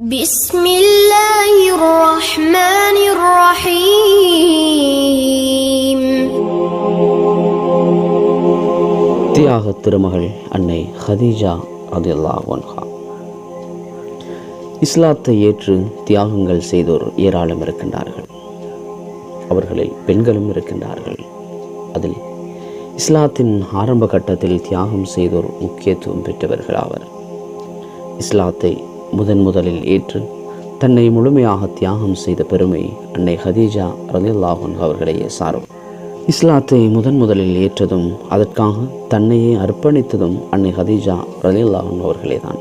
بسم الله الرحمن الرحيم. தியாக திருமகள் அன்னை ஹதீஜா ரலியல்லாஹு அன்ஹா. இஸ்லாத்தை ஏற்று தியாகங்கள் செய்தோர் ஏராளம் இருக்கின்றார்கள். அவர்களில் பெண்களும் இருக்கின்றார்கள். அதில் இஸ்லாத்தின் ஆரம்ப கட்டத்தில் தியாகம் செய்தோர் முக்கியத்துவம் பெற்றவர்கள் ஆவர். இஸ்லாத்தை முதலில் ஏற்று தன்னை முழுமையாக தியாகம் செய்த பெருமை அன்னை ஹதீஜா ரலியல்லாஹு அன்ஹா அவர்களையே சாரும். இஸ்லாத்தை முதலில் ஏற்றதும் அதற்காக தன்னையே அர்ப்பணித்ததும் அன்னை ஹதீஜா ரலியல்லாஹு அன்ஹா அவர்களே தான்.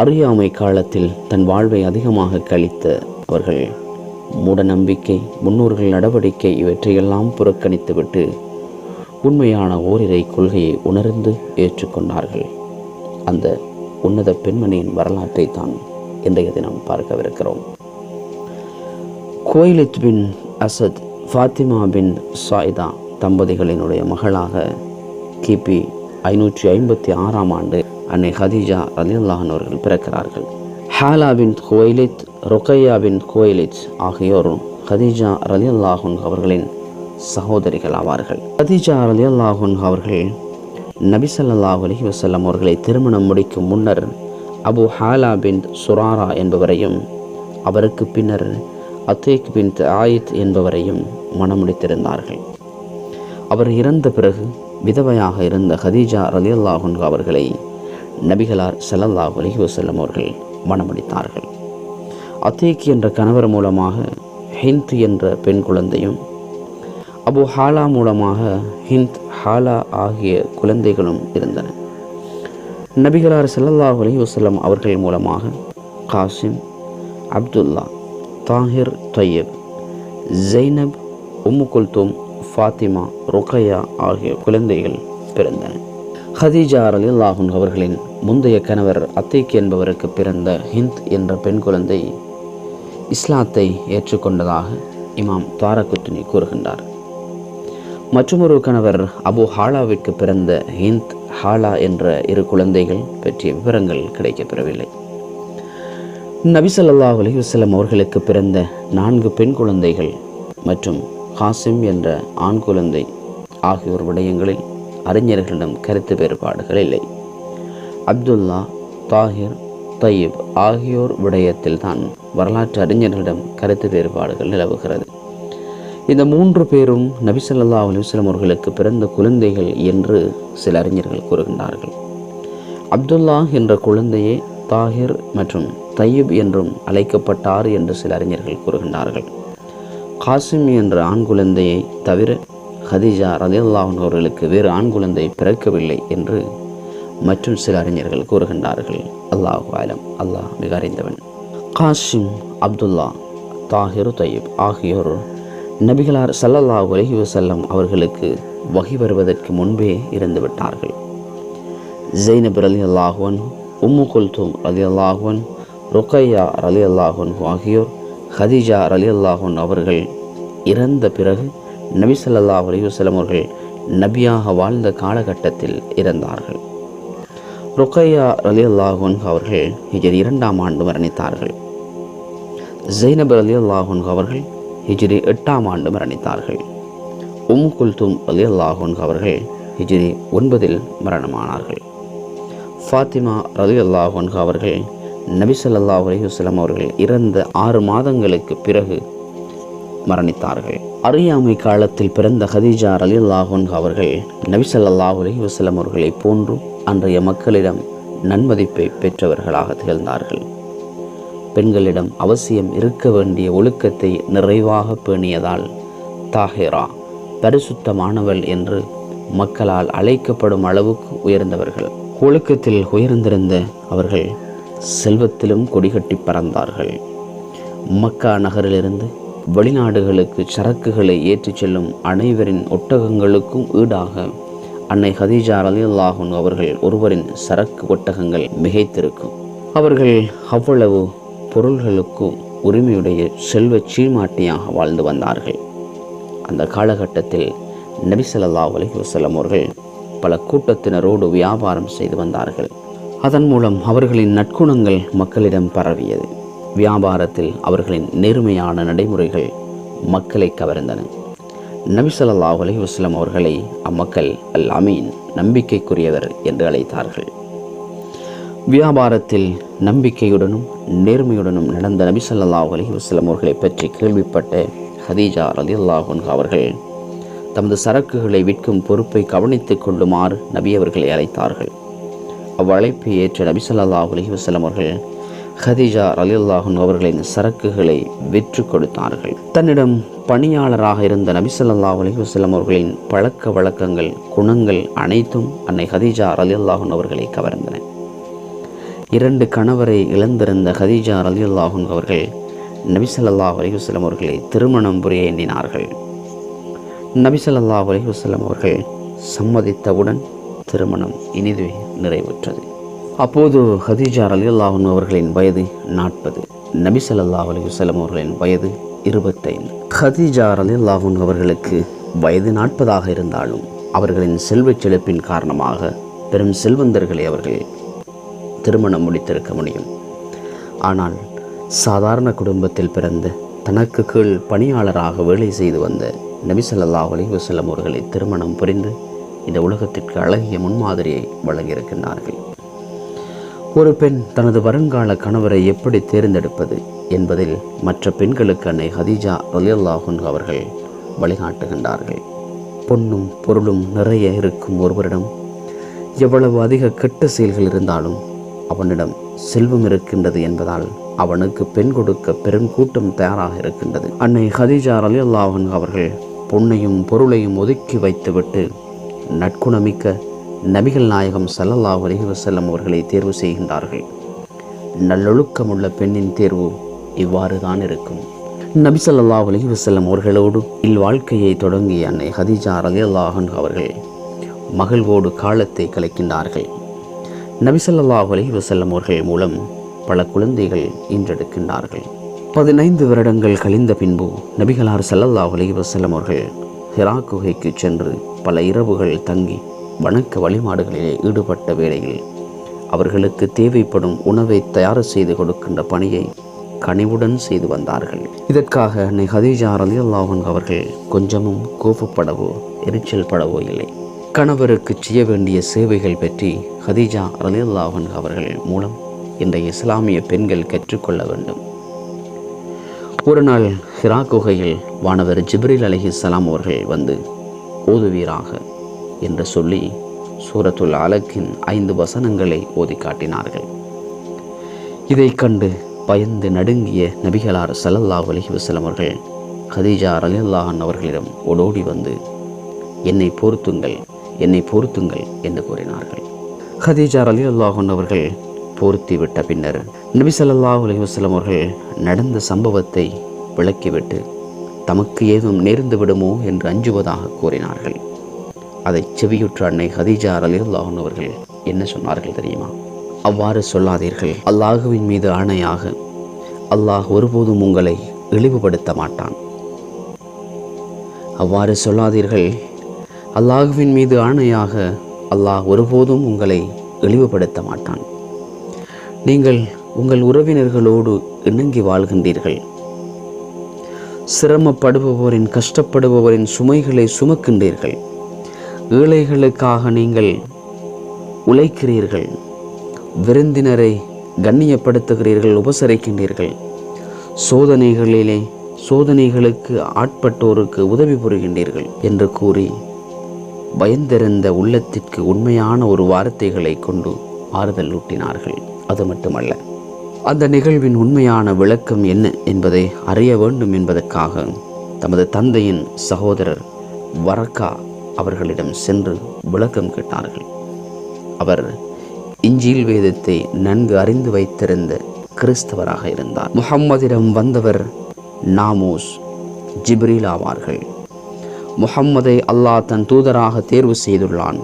அறியாமை காலத்தில் தன் வாழ்வை அதிகமாக கழித்த அவர்கள் மூட நம்பிக்கை, முன்னோர்கள் நடவடிக்கை இவற்றையெல்லாம் புறக்கணித்துவிட்டு உண்மையான ஓரிரை கொள்கையை உணர்ந்து ஏற்றுக்கொண்டார்கள். அந்த உன்னத பெண்மணியின் வரலாற்றை தான் இன்றைய தினம் பார்க்கவிருக்கிறோம். குவைலித் பின் அசத், ஃபாத்திமா பின் சாயிதா தம்பதிகளினுடைய மகளாக கிபி 556 ஆண்டு அன்னை ஹதீஜா ரலியல்லாஹு அன்ஹா அவர்கள் பிறக்கிறார்கள். ஹாலா பின் குவைலித், ருக்கையா பின் குவைலித் ஆகியோர் ஹதீஜா ரலியல்லாஹு அன்ஹா அவர்களின் சகோதரிகள் ஆவார்கள். ஹதீஜா ரலியல்லாஹு அன்ஹா அவர்கள் நபி ஸல்லல்லாஹு அலைஹி வஸல்லம் அவர்களை திருமணம் முடிக்கும் முன்னர் அபு ஹாலா பின் சுராரா என்பவரையும் அவருக்கு பின்னர் அத்தீக் பின் ஆயித் என்பவரையும் மணமுடித்திருந்தார்கள். அவர் இறந்த பிறகு விதவையாக இருந்த ஹதீஜா ரலியல்லாஹு அன்ஹா அவர்களை நபிகளார் ஸல்லல்லாஹு அலைஹி வஸல்லம் அவர்கள் மணமுடித்தார்கள். அத்தீக் என்ற கணவர் மூலமாக ஹிந்த் என்ற பெண் குழந்தையும், அபு ஹாலா மூலமாக ஹிந்த், ஹாலா ஆகிய குழந்தைகளும் இருந்தன. நபிகளார் ஸல்லல்லாஹு அலைஹி வஸல்லம் அவர்கள் மூலமாக காசிம், அப்துல்லா, தாஹிர், தய்யப், ஜைனப், உம்மு குல்தூம், ஃபாத்திமா, ருக்கையா ஆகிய குழந்தைகள் பிறந்தன. ஹதீஜா ரலியல்லாஹு அன்ஹா அவர்களின் முந்தைய கணவர் அத்தீக் என்பவருக்கு பிறந்த ஹிந்த் என்ற பெண் குழந்தை இஸ்லாத்தை ஏற்றுக்கொண்டதாக இமாம் தாரகுத்னி கூறுகின்றார். மற்றொரு கணவர் அபு ஹாலாவிற்கு பிறந்த ஹிந்த், ஹாலா என்ற இரு குழந்தைகள் பற்றிய விவரங்கள் கிடைக்கப்பெறவில்லை. நபி ஸல்லல்லாஹு அலைஹி வஸல்லம் அவர்களுக்கு பிறந்த 4 பெண் குழந்தைகள் மற்றும் காசிம் என்ற ஆண் குழந்தை ஆகியோர் விடயங்களில் அறிஞர்களிடம் கருத்து வேறுபாடுகள் இல்லை. அப்துல்லா, தாஹிர், தய்யப் ஆகியோர் விடயத்தில் தான் வரலாற்று அறிஞர்களிடம் கருத்து வேறுபாடுகள் நிலவுகிறது. இந்த 3 பேரும் நபி ஸல்லல்லாஹு அலைஹி வஸல்லம் அவர்களுக்கு பிறந்த குழந்தைகள் என்று சில அறிஞர்கள் கூறுகின்றார்கள். அப்துல்லா என்ற குழந்தையே தாஹிர் மற்றும் தய்யப் என்றும் அழைக்கப்பட்டார் என்று சில அறிஞர்கள் கூறுகின்றார்கள். காசிம் என்ற ஆண் குழந்தையை தவிர ஹதீஜா ரலியல்லாஹு அன்ஹா அவர்களுக்கு வேறு ஆண் குழந்தை பிறக்கவில்லை என்று மற்றும் சில அறிஞர்கள் கூறுகின்றார்கள். அல்லாஹு ஆலம், அல்லாஹ் மிக அறிந்தவன். காசிம், அப்துல்லா, தாஹிர், தய்யப் ஆகியோர் நபிகளார் ஸல்லல்லாஹு அலைஹி வஸல்லம் அவர்களுக்கு வஹி வருவதற்கு முன்பே இறந்து விட்டார்கள். ஜைனப் ரலியல்லாஹு அன்ஹு, உம்மு குல்தூம் ரலியல்லாஹு அன்ஹு, ருக்கையா ரலியல்லாஹு அன்ஹு ஆகியோர் ஹதீஜா ரலியல்லாஹு அன்ஹா அவர்கள் இறந்த பிறகு நபி ஸல்லல்லாஹு அலைஹி வஸல்லம் அவர்கள் நபியாக வாழ்ந்த காலகட்டத்தில் இறந்தார்கள். ருக்கையா ரலியல்லாஹு அன்ஹா அவர்கள் ஹிஜ்ரி 2ஆம் ஆண்டு மரணித்தார்கள். ஜைனப் ரலியல்லாஹு அன்ஹா அவர்கள் ஹிஜ்ரி 8ஆம் ஆண்டு மரணித்தார்கள். உம்மு குல்தூம் ரலியல்லாஹு அன்ஹா அவர்கள் ஹிஜ்ரி 9இல் மரணமானார்கள். ஃபாத்திமா ரலியல்லாஹு அன்ஹா அவர்கள் நபி ஸல்லல்லாஹு அலைஹி வஸல்லம் அவர்கள் இறந்த 6 மாதங்களுக்கு பிறகு மரணித்தார்கள். அறியாமை காலத்தில் பிறந்த ஹதீஜா ரலியல்லாஹு அன்ஹா அவர்கள் நபி ஸல்லல்லாஹு அலைஹி வஸல்லம் அவர்களை போன்று அன்றைய மக்களிடம் நன்மதிப்பை பெற்றவர்களாக திகழ்ந்தார்கள். பெண்களிடம் அவசியம் இருக்க வேண்டிய ஒழுக்கத்தை நிறைவாக பேணியதால் தாஹிரா, பரிசுத்தமானவள் என்று மக்களால் அழைக்கப்படும் அளவுக்கு உயர்ந்தவர்கள். ஒழுக்கத்தில் உயர்ந்திருந்த அவர்கள் செல்வத்திலும் கொடிகட்டி பறந்தார்கள். மக்கா நகரிலிருந்து வெளிநாடுகளுக்கு சரக்குகளை ஏற்றிச் செல்லும் அனைவரின் ஒட்டகங்களுக்கும் ஈடாக அன்னை ஹதீஜா ரலியல்லாஹு அன்ஹா அவர்கள் ஒருவரின் சரக்கு ஒட்டகங்கள் மிகைத்திருக்கும். அவர்கள் அவ்வளவு பொருள்களுக்கு உரிமையுடைய செல்வ சீமாட்டியாக வாழ்ந்து வந்தார்கள். அந்த காலகட்டத்தில் நபி ஸல்லல்லாஹு அலைஹி வஸல்லம் அவர்கள் பல கூட்டத்தினரோடு வியாபாரம் செய்து வந்தார்கள். அதன் மூலம் அவர்களின் நற்குணங்கள் மக்களிடம் பரவியது. வியாபாரத்தில் அவர்களின் நேர்மையான நடைமுறைகள் மக்களை கவர்ந்தன. நபி ஸல்லல்லாஹு அலைஹி வஸல்லம் அவர்களை அம்மக்கள் அல் அமீன், நம்பிக்கைக்குரியவர் என்று அழைத்தார்கள். வியாபாரத்தில் நம்பிக்கையுடனும் நேர்மையுடனும் நடந்த நபி ஸல்லல்லாஹு அலைஹி வஸல்லம் அவர்களை பற்றி கேள்விப்பட்ட ஹதீஜா ரலியல்லாஹு அன்ஹா அவர்கள் தமது சரக்குகளை விற்கும் பொறுப்பை கவனித்துக் கொள்ளுமாறு நபி அவர்களை அழைத்தார்கள். அவ்வழைப்பை ஏற்ற நபி ஸல்லல்லாஹு அலைஹி வஸல்லம் அவர்கள் ஹதீஜா ரலியல்லாஹு அன்ஹா அவர்களின் சரக்குகளை விற்று கொடுத்தார்கள். தன்னிடம் பணியாளராக இருந்த நபி ஸல்லல்லாஹு அலைஹி வஸல்லம் அவர்களின் பழக்க வழக்கங்கள், குணங்கள் அனைத்தும் அன்னை ஹதீஜா ரலியல்லாஹு அன்ஹா அவர்களை கவர்ந்தன. 2 கணவரை இழந்திருந்த ஹதீஜா ரலியல்லாஹு அன்ஹா அவர்கள் நபி ஸல்லல்லாஹு அலைஹி வஸல்லம் அவர்களை திருமணம் புரிய எண்ணினார்கள். நபி ஸல்லல்லாஹு அலைஹி வஸல்லம் அவர்கள் சம்மதித்தவுடன் திருமணம் இனிதே நிறைவேற்றது. அப்போது ஹதீஜா ரலியல்லாஹு அன்ஹா அவர்களின் வயது 40, நபி ஸல்லல்லாஹு அலைஹி வஸல்லம் அவர்களின் வயது 25. ஹதீஜா ரலியல்லாஹு அன்ஹா அவர்களுக்கு வயது 40ஆக இருந்தாலும் அவர்களின் செல்வச் செழிப்பின் காரணமாக பெரும் செல்வந்தர்களை அவர்கள் திருமணம் முடித்திருக்க முடியும். ஆனால் சாதாரண குடும்பத்தில் பிறந்த, தனக்கு கீழ் பணியாளராக வேலை செய்து வந்த நபி ஸல்லல்லாஹு அலைஹி வஸல்லம் அவர்களை திருமணம் புரிந்து இந்த உலகத்திற்கு அழகிய முன்மாதிரியை வழங்கியிருக்கின்றார்கள். ஒரு பெண் தனது வருங்கால கணவரை எப்படி தேர்ந்தெடுப்பது என்பதில் மற்ற பெண்களுக்கு அன்னை ஹதீஜா ரலியல்லாஹு அன்ஹா அவர்கள் வழிகாட்டுகின்றார்கள். பொன்னும் பொருளும் நிறைய இருக்கும் ஒருவரிடம் எவ்வளவு அதிக கெட்ட செயல்கள் இருந்தாலும் அவனிடம் செல்வம் இருக்கின்றது என்பதால் அவனுக்கு பெண் கொடுக்க பெருங்கூட்டம் தயாராக இருக்கின்றது. அன்னை ஹதீஜா ரலியல்லாஹு அன்ஹா அவர்கள் பொன்னையும் பொருளையும் ஒதுக்கி வைத்துவிட்டு நற்குணமிக்க நபிகள் நாயகம் ஸல்லல்லாஹு அலைஹி வஸல்லம் அவர்களை தேர்வு செய்கின்றார்கள். நல்லொழுக்கமுள்ள பெண்ணின் தேர்வு இவ்வாறு தான் இருக்கும். நபி ஸல்லல்லாஹு அலைஹி வஸல்லம் அவர்களோடு இல்வாழ்க்கையை தொடங்கிய அன்னை ஹதீஜா ரலியல்லாஹு அன்ஹா அவர்கள் மகிழ்வோடு காலத்தை கலைக்கின்றார்கள். நபி ஸல்லல்லாஹு அலைஹி வஸல்லம் அவர்கள் மூலம் பல குழந்தைகள் ஈன்றெடுக்கின்றார்கள். 15 வருடங்கள் கழிந்த பின்பு நபிகளார் ஸல்லல்லாஹு அலைஹி வஸல்லம் அவர்கள் ஹிரா குகைக்கு சென்று பல இரவுகள் தங்கி வணக்க வழிபாடுகளிலே ஈடுபட்ட வேளையில் அவர்களுக்கு தேவைப்படும் உணவை தயார் செய்து கொடுக்கின்ற பணியை கனிவுடன் செய்து வந்தார்கள். இதற்காக அன்னை ஹதீஜா ரலியல்லாஹு அன்ஹா அவர்கள் கொஞ்சமும் கோபப்படவோ எரிச்சல் படவோ இல்லை. கணவருக்கு செய்ய வேண்டிய சேவைகள் பற்றி ஹதீஜா ரலியல்லாஹு அன்ஹா அவர்கள் மூலம் இன்றைய இஸ்லாமிய பெண்கள் கற்றுக்கொள்ள வேண்டும். ஒரு நாள் ஹிரா குகையில் வானவர் ஜிப்ரீல் அலைஹிஸ்ஸலாம் அவர்கள் வந்து ஓதுவீராக என்று சொல்லி சூரத்துல் அலக்கின் 5 வசனங்களை ஓதி காட்டினார்கள். இதை கண்டு பயந்து நடுங்கிய நபிகளார் ஸல்லல்லாஹு அலைஹி வஸல்லம் அவர்கள் ஹதீஜா ரலியல்லாஹு அன்ஹா அவர்களிடம் ஓடோடி வந்து என்னை பொறுத்துங்கள் என்று கூறினார்கள். ஹதீஜா ரலியல்லாஹு அன்ஹா அவர்கள் பொருத்தி விட்ட பின்னர் நபி ஸல்லல்லாஹு அலைஹி வஸல்லம் அவர்கள் நடந்த சம்பவத்தை விளக்கிவிட்டு தமக்கு ஏதும் நேர்ந்து விடுமோ என்று அஞ்சுவதாக கூறினார்கள். அதை செவியுற்ற அன்னை ஹதீஜா ரலியல்லாஹு அன்ஹா அவர்கள் என்ன சொன்னார்கள் தெரியுமா? அவ்வாறு சொல்லாதீர்கள். அல்லாஹுவின் மீது ஆணையாக அல்லாஹ் ஒருபோதும் உங்களை இழிவுபடுத்த மாட்டான். அவ்வாறு சொல்லாதீர்கள். அல்லாஹுவின் மீது ஆணையாக அல்லாஹ் ஒருபோதும் உங்களை இழிவுபடுத்த மாட்டான். நீங்கள் உங்கள் உறவினர்களோடு இணங்கி வாழ்கின்றீர்கள். சிரமப்படுபவரின், கஷ்டப்படுபவரின் சுமைகளை சுமக்கின்றீர்கள். ஏழைகளுக்காக நீங்கள் உழைக்கிறீர்கள். விருந்தினரை கண்ணியப்படுத்துகிறீர்கள், உபசரிக்கின்றீர்கள். சோதனைகளுக்கு ஆட்பட்டோருக்கு உதவி புரிகின்றீர்கள் என்று கூறி பயந்திருந்த உள்ளத்திற்கு உண்மையான ஒரு வார்த்தைகளை கொண்டு ஆறுதல் ஊட்டினார்கள். அது மட்டுமல்ல, அந்த நிகழ்வின் உண்மையான விளக்கம் என்ன என்பதை அறிய வேண்டும் என்பதற்காக தமது தந்தையின் சகோதரர் வரக்கா அவர்களிடம் சென்று விளக்கம் கேட்டார்கள். அவர் இஞ்சில் வேதத்தை நன்கு அறிந்து வைத்திருந்த கிறிஸ்தவராக இருந்தார். முஹம்மதிடம் வந்தவர் நாமூஸ், ஜிப்ரீல் ஆவார்கள். முஹம்மதை அல்லாஹ் தன் தூதராக தேர்வு செய்துள்ளான்.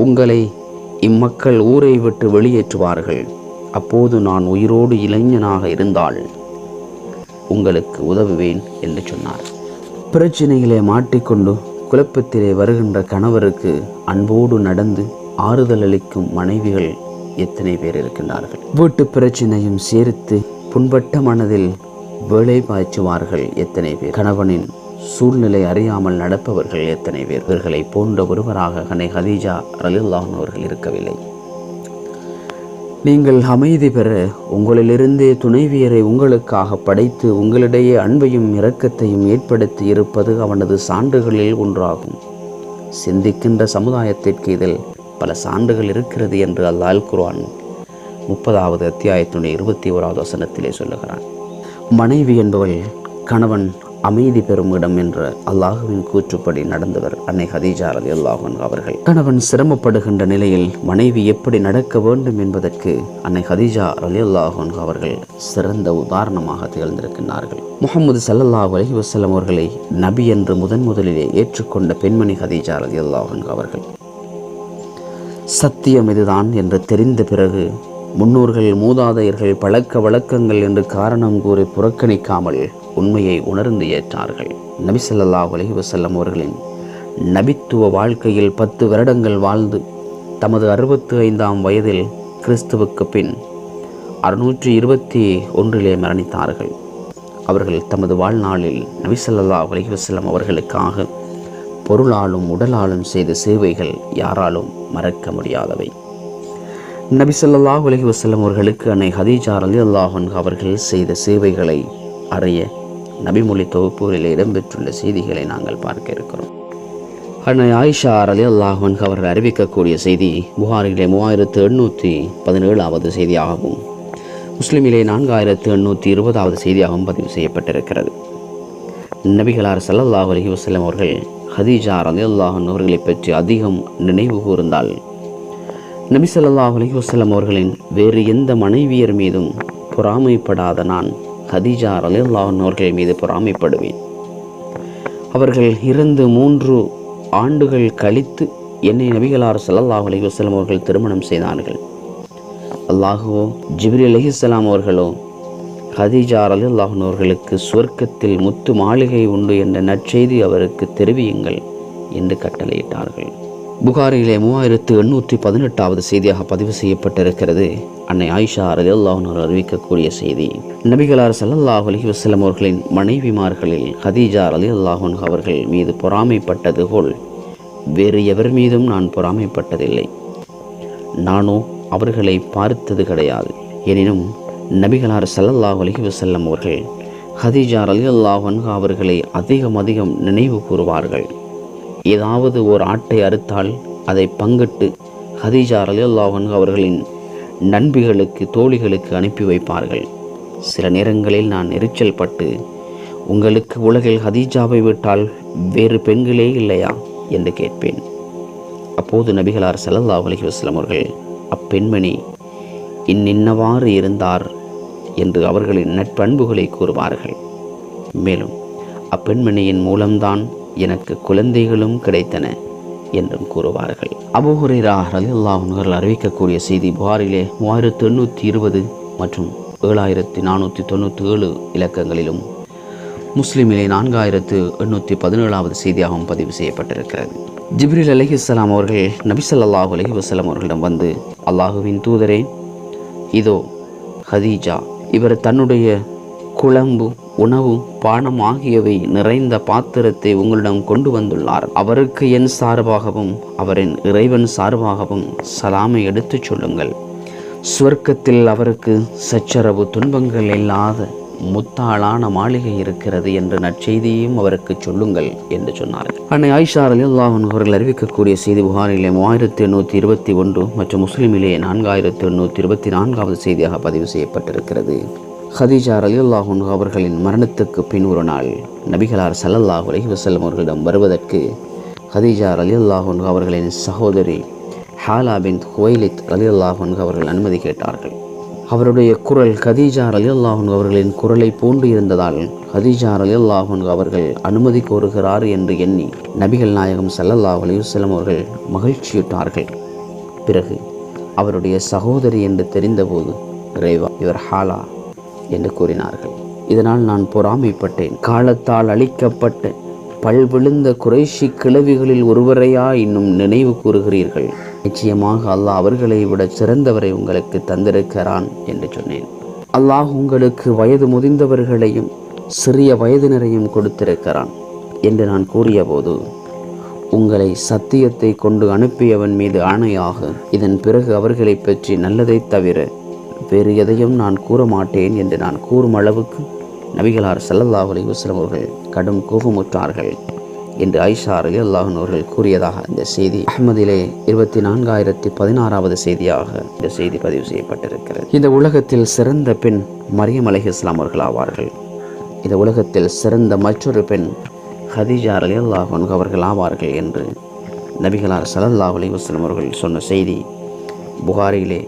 உங்களை இம்மக்கள் ஊரை விட்டு வெளியேற்றுவார்கள். அப்போது நான் உயிரோடு இளைஞனாக இருந்தால் உங்களுக்கு உதவுவேன் என்று சொன்னார். பிரச்சினைகளை மாட்டிக்கொண்டு குழப்பத்திலே வருகின்ற கணவருக்கு அன்போடு நடந்து ஆறுதல் அளிக்கும் மனைவிகள் எத்தனை பேர் இருக்கின்றார்கள்? வீட்டு பிரச்சனையும் சேர்த்து புண்பட்ட மனதில் வேலை பாய்ச்சுவார்கள் எத்தனை பேர்? கணவனின் சூழ்நிலை அறியாமல் நடப்பவர்கள் எத்தனை பேர்? இவர்களை போன்ற ஒருவராக அன்னை ஹதீஜா ரலியல்லாஹு அன்ஹா அவர்கள் இருக்கவில்லை. நீங்கள் அமைதி பெற உங்களிலிருந்தே துணைவியரை உங்களுக்காக படைத்து உங்களிடையே அன்பையும் இரக்கத்தையும் ஏற்படுத்தி இருப்பது அவனது சான்றுகளில் ஒன்றாகும். சிந்திக்கின்ற சமுதாயத்திற்கு இதில் பல சான்றுகள் இருக்கிறது என்று அல்லாஹ் குர்ஆன் 30வது அத்தியாயத்தினுடைய 21வது வசனத்திலே சொல்லுகிறான். மனைவி என்பவள் கணவன் அமைதி பெறும் இடம் என்ற அல்லாஹுவின் கூற்றுப்படி நடந்தவர் அன்னை ஹதீஜா ரலியல்லாஹு அன்ஹா அவர்கள். கணவன் சிரமப்படுகின்ற நிலையில் மனைவி எப்படி நடக்க வேண்டும் என்பதற்கு அன்னை ஹதீஜா ரலியல்லாஹு அன்ஹா அவர்கள் சிறந்த உதாரணமாக திகழ்ந்திருக்கின்றார்கள். முஹம்மது ஸல்லல்லாஹு அலைஹி வஸல்லம் அவர்களை நபி என்று முதலிலே ஏற்றுக்கொண்ட பெண்மணி ஹதீஜா ரலியல்லாஹு அன்ஹா அவர்கள். சத்தியம் இதுதான் என்று தெரிந்த பிறகு முன்னோர்கள் மூதாதையர்கள் பழக்க வழக்கங்கள் என்று காரணம் கூறி புறக்கணிக்காமல் உண்மையை உணர்ந்து ஏற்றார்கள். நபி ஸல்லல்லாஹு அலைஹி வஸல்லம் அவர்களின் நபித்துவ வாழ்க்கையில் 10 வருடங்கள் வாழ்ந்து தமது 65ஆம் வயதில் கிறிஸ்துவுக்கு பின் 621 மரணித்தார்கள். அவர்கள் தமது வாழ்நாளில் நபி ஸல்லல்லாஹு அலைஹி வஸல்லம் அவர்களுக்காக பொருளாலும் உடலாலும் செய்த சேவைகள் யாராலும் மறக்க முடியாதவை. நபி ஸல்லல்லாஹு அலைஹி வஸல்லம் அவர்களுக்கு அன்னை ஹதீஜா ரலியல்லாஹு அன்ஹா அவர்கள் செய்த சேவைகளை அறிய நபிமொழி தொகுப்புகளில் இடம்பெற்றுள்ள செய்திகளை நாங்கள் பார்க்க இருக்கிறோம். அன்னை ஆயிஷா ரலியல்லாஹு அன்ஹா அவர்கள் அறிவிக்கக்கூடிய செய்தி புகாரிலே 3817வது செய்தியாகவும் முஸ்லிமிலே 4820வது செய்தியாகவும் பதிவு செய்யப்பட்டிருக்கிறது. நபிகளார் ஸல்லல்லாஹு அலைஹி வஸல்லம் அவர்கள் ஹதீஜா ரலியல்லாஹு அன்ஹா அவர்களை பற்றி அதிகம் நினைவு கூர்ந்தால் நபி ஸல்லல்லாஹு அலைஹி வஸல்லம் அவர்களின் வேறு எந்த மனைவியர் மீதும் பொறாமைப்படாத நான் ஹதீஜா ரலியல்லாஹு அன்ஹா அவர்கள் மீது பொறாமைப்படுவேன். அவர்கள் இறந்து 3 ஆண்டுகள் கழித்து என்னை நபிகளார் ஸல்லல்லாஹு அலைஹி வஸல்லம் அவர்கள் திருமணம் செய்தார்கள். அல்லாஹுவோ ஜிப்ரீல் அலைஹிஸ்ஸலாம் அவர்களோ ஹதீஜா ரலியல்லாஹு அன்ஹா அவர்களுக்கு சுவர்க்கத்தில் முத்து மாளிகை உண்டு என்ற நற்செய்தி அவருக்கு தெரிவியுங்கள் என்று கட்டளையிட்டார்கள். புகாரிலே 3818வது செய்தியாக பதிவு செய்யப்பட்டிருக்கிறது. அன்னை ஆயிஷா ரலியல்லாஹு அன்ஹா அறிவிக்கக்கூடிய செய்தி நபிகளார் ஸல்லல்லாஹு அலைஹி வஸல்லம் அவர்களின் மனைவிமார்களில் ஹதீஜா ரலியல்லாஹு அன்ஹா அவர்கள் மீது பொறாமைப்பட்டது போல் வேறு எவர் மீதும் நான் பொறாமைப்பட்டதில்லை. நானோ அவர்களை பார்த்தது கிடையாது. எனினும் நபிகளார் ஸல்லல்லாஹு அலைஹி வஸல்லம் அவர்கள் ஹதீஜா ரலியல்லாஹு அன்ஹா அவர்களை அதிகம் நினைவு கூறுவார்கள். ஏதாவது ஒரு ஆட்டை அறுத்தால் அதை பங்கிட்டு ஹதீஜா ரலியல்லாஹு அன்ஹா அவர்களின் நண்பிகளுக்கு தோழிகளுக்கு அனுப்பி வைப்பார்கள். சில நேரங்களில் நான் எரிச்சல் பட்டு, உங்களுக்கு உலகில் ஹதீஜாவை விட்டால் வேறு பெண்களே இல்லையா என்று கேட்பேன். அப்போது நபிகளார் ஸல்லல்லாஹு அலைஹி வஸல்லம் அவர்கள் அப்பெண்மணி இன்னவாறு இருந்தார் என்று அவர்களின் நட்பண்புகளை கூறுவார்கள். மேலும் அப்பெண்மணியின் மூலம்தான் எனக்கு குழந்தைகளும் கிடைத்தன என்றும் கூறுவார்கள். அபூ ஹுரைரா ரலியல்லாஹு அன்ஹு அவர்கள் அறிவிக்கக்கூடிய செய்தி புகாரிலே 3820 மற்றும் 7497 இலக்கங்களிலும் முஸ்லிமிலே 4817வது செய்தியாகவும் பதிவு செய்யப்பட்டிருக்கிறது. ஜிப்ரீல் அலைஹிஸ்ஸலாம் அவர்கள் நபி ஸல்லல்லாஹு அலைஹி வஸல்லம் அவர்களிடம் வந்து, அல்லாஹுவின் தூதரே, இதோ ஹதீஜா, இவர் தன்னுடைய குழம்பு உணவு பானம் ஆகியவை நிறைந்த பாத்திரத்தை உங்களிடம் கொண்டு வந்துள்ளார். அவருக்கு என் சார்பாகவும் அவரின் இறைவன் சார்பாகவும் சலாமை எடுத்துச் சொல்லுங்கள். சுவர்க்கத்தில் அவருக்கு சச்சரவு துன்பங்கள் இல்லாத முத்தாளான மாளிகை இருக்கிறது என்ற நற்செய்தியையும் அவருக்கு சொல்லுங்கள் என்று சொன்னார்கள். அன்னை ஆயிஷா ரலியல்லாஹு அன்ஹா அவர்கள் அறிவிக்கக்கூடிய செய்தி புகாரிலே 3821 மற்றும் முஸ்லிமிலே 4824வது செய்தியாக பதிவு செய்யப்பட்டிருக்கிறது. ஹதீஜா ரலியல்லாஹு அன்ஹா அவர்களின் மரணத்துக்கு பின் ஒரு நாள் நபிகளார் ஸல்லல்லாஹு அலைஹி வஸல்லம் அவர்களிடம் வருவதற்கு ஹதீஜா ரலியல்லாஹு அன்ஹா அவர்களின் சகோதரி ஹாலா பின்த் ஹுவைலித் ரலியல்லாஹு அன்ஹா அவர்கள் அனுமதி கேட்டார்கள். அவருடைய குரல் ஹதீஜா ரலியல்லாஹு அன்ஹா அவர்களின் குரலை போன்று இருந்ததால் ஹதீஜா ரலியல்லாஹு அன்ஹா அவர்கள் அனுமதி கோருகிறார் என்று எண்ணி நபிகள் நாயகம் ஸல்லல்லாஹு அலைஹி வஸல்லம் அவர்கள் மகிழ்ச்சியுற்றார்கள். பிறகு அவருடைய சகோதரி என்று தெரிந்தபோது, இறைவா, இவர் ஹாலா என்று கூறினார்கள். இதனால் நான் பொறாமைப்பட்டேன். காலத்தால் அழிக்கப்பட்ட பல்விழுந்த குறைஷி கிழவிகளில் ஒருவரையா இன்னும் நினைவு கூறுகிறீர்கள் நிச்சயமாக அல்லாஹ் அவர்களை விட சிறந்தவரை உங்களுக்கு தந்திருக்கிறான் என்று சொன்னேன். அல்லாஹ் உங்களுக்கு வயது முதிர்ந்தவர்களையும் சிறிய வயதினரையும் கொடுத்திருக்கிறான் என்று நான் கூறிய போது, உங்களை சத்தியத்தை கொண்டு அனுப்பியவன் மீது ஆணையாக இதன் பிறகு அவர்களை பற்றி நல்லதை தவிர வேறு எதையும் நான் கூற மாட்டேன் என்று நான் கூறும் அளவுக்கு நபிகளார் ஸல்லல்லாஹு அலைஹி வஸல்லம் அவர்கள் கடும் கோபமுற்றார்கள் என்று ஆயிஷா ரலியல்லாஹு அன்ஹா அவர்கள் கூறியதாக இந்த செய்தி அஹ்மதிலே 24016வது செய்தியாக இந்த செய்தி பதிவு செய்யப்பட்டிருக்கிறது. இந்த உலகத்தில் சிறந்த பெண் மரியம் அலைஹிஸ்ஸலாம் அவர்கள் ஆவார்கள். இந்த உலகத்தில் சிறந்த மற்றொரு பெண் ஹதீஜா ரலியல்லாஹு அன்ஹா அவர்கள் ஆவார்கள் என்று நபிகளார் ஸல்லல்லாஹு அலைஹி வஸல்லம் அவர்கள் சொன்ன செய்தி புகாரியிலே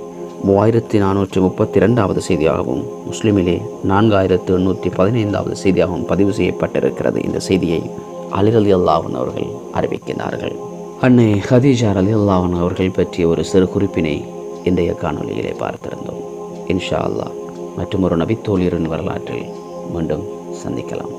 3432வது செய்தியாகவும் முஸ்லிமிலே 4815வது செய்தியாகவும் பதிவு செய்யப்பட்டிருக்கிறது. இந்த செய்தியை அலி ரலியல்லாஹு அன்ஹு அவர்கள் அறிவிக்கிறார்கள். அன்னை ஹதீஜா ரலியல்லாஹு அன்ஹா அவர்கள் பற்றிய ஒரு சிறு குறிப்பினை இன்றைய காணொலியிலே பார்த்திருந்தோம். இன்ஷா அல்லாஹ் மற்றும் ஒரு நபித்தோழியரின் வரலாற்றில் மீண்டும் சந்திக்கலாம்.